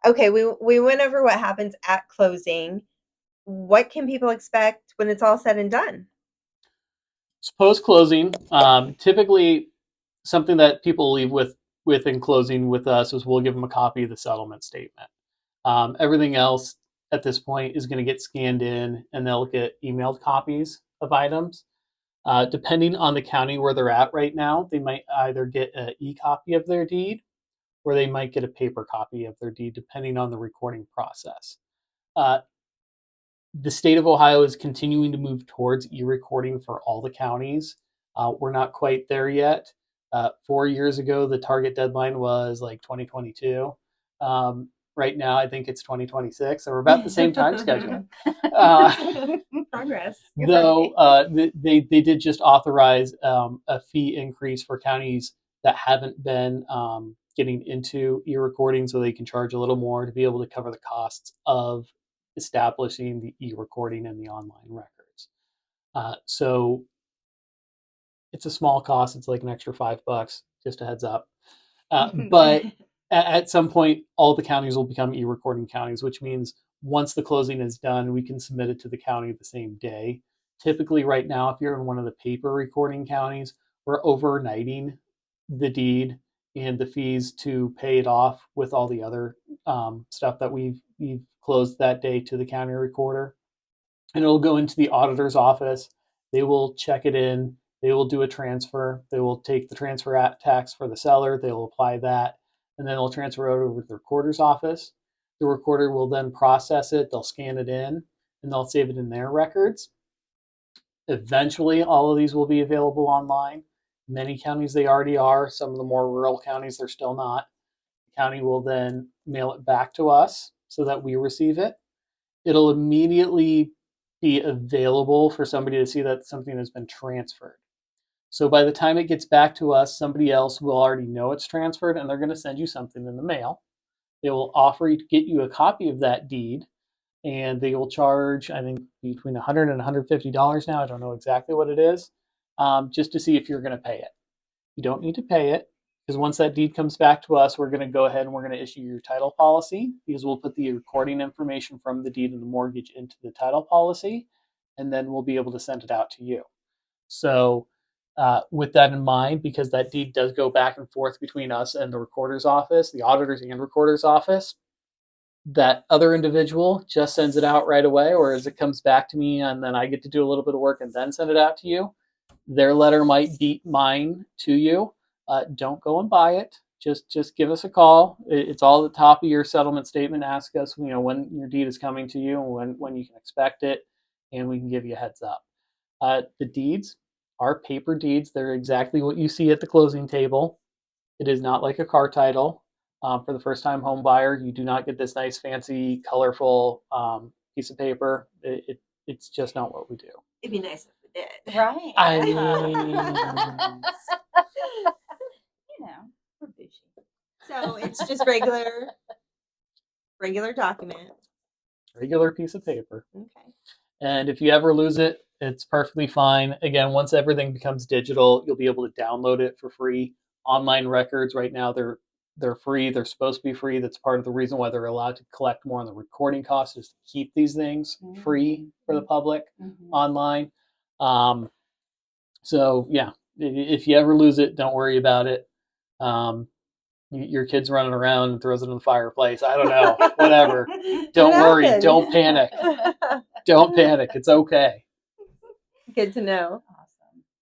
Okay, we went over what happens at closing. What can people expect when it's all said and done? So post closing, typically something that people leave with in closing with us is we'll give them a copy of the settlement statement. Everything else at this point is going to get scanned in, and they'll get emailed copies of items. Depending on the county where they're at right now, they might either get an e-copy of their deed or they might get a paper copy of their deed, depending on the recording process. Uh, the state of Ohio is continuing to move towards e-recording for all the counties. We're not quite there yet. 4 years ago, the target deadline was like 2022. Right now, I think it's 2026, so we're about the same time schedule. Progress. Though they did just authorize a fee increase for counties that haven't been getting into e-recording, so they can charge a little more to be able to cover the costs of establishing the e-recording and the online records. So it's a small cost. It's like an extra $5, just a heads up. But at some point, all the counties will become e-recording counties, which means once the closing is done, we can submit it to the county the same day. Typically, right now, if you're in one of the paper recording counties, we're overnighting the deed and the fees to pay it off with all the other stuff that we've closed that day to the county recorder. And it'll go into the auditor's office. They will check it in. They will do a transfer. They will take the transfer tax for the seller. They will apply that, and then they'll transfer it over to the recorder's office. The recorder will then process it. They'll scan it in, and they'll save it in their records. Eventually, all of these will be available online. Many counties they already are. Some of the more rural counties they're still not. The county will then mail it back to us so that we receive it. It'll immediately be available for somebody to see that something has been transferred. So by the time it gets back to us, somebody else will already know it's transferred, and they're going to send you something in the mail. They will offer to get you a copy of that deed, and they will charge, I think, between $100 and $150 now. I don't know exactly what it is, just to see if you're going to pay it. You don't need to pay it, because once that deed comes back to us, we're going to go ahead and we're going to issue your title policy, because we'll put the recording information from the deed and the mortgage into the title policy, and then we'll be able to send it out to you. So with that in mind, because that deed does go back and forth between us and the recorder's office, the auditor's and recorder's office, that other individual just sends it out right away, or as it comes back to me and then I get to do a little bit of work and then send it out to you. Their letter might beat mine to you. Don't go and buy it. Just give us a call. It's all at the top of your settlement statement. Ask us, when your deed is coming to you and when you can expect it, and we can give you a heads up. The deeds are paper deeds. They're exactly what you see at the closing table. It is not like a car title. For the first time home buyer, you do not get this nice, fancy, colorful piece of paper. It's just not what we do. It'd be nice if we did. Right. I mean, We're bougie. So it's just regular document. regular piece of paper. Okay. And if you ever lose it, it's perfectly fine. Again, once everything becomes digital, you'll be able to download it for free. Online records right now, they're free. They're supposed to be free. That's part of the reason why they're allowed to collect more on the recording costs, is to keep these things free for the public online. So yeah, if you ever lose it, don't worry about it. Your kid's running around and throws it in the fireplace. I don't know, whatever. Don't worry. Don't panic. Don't panic. It's okay. Good to know.